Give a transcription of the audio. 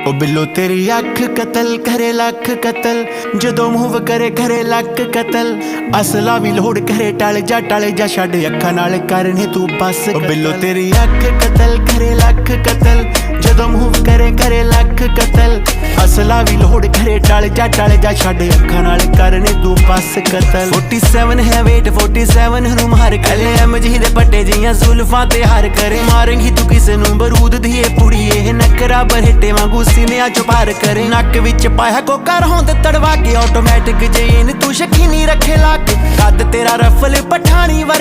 ओ बिल्लो तेरी अख कतल करे लख कतल, जदों मूव करे करे लक कतल। असला भी लोड़ करे टल जा छड़ अखा नाल करने तू बस। ओ बिल्लो तेरी अख कतल करे लख कतल, जदों मूव करे करे लख कतल। असला भी लोड़ करे टल जा छड़ अखा नाल करने तू बस कतल। 47 है वेट 47 नू मार कले एमजी दे पट्टे जियां जुल्फां ते हार करे। मारेंगी तू किसे नू बरूद दी पुड़िए, नकरा बरहटे वांगू सीने चो पार करे। नक विच पाया कोका होंद तड़वा के ऑटोमैटिक जेन तू शकीनी रखे लाके। कद तेरा रफल पठानी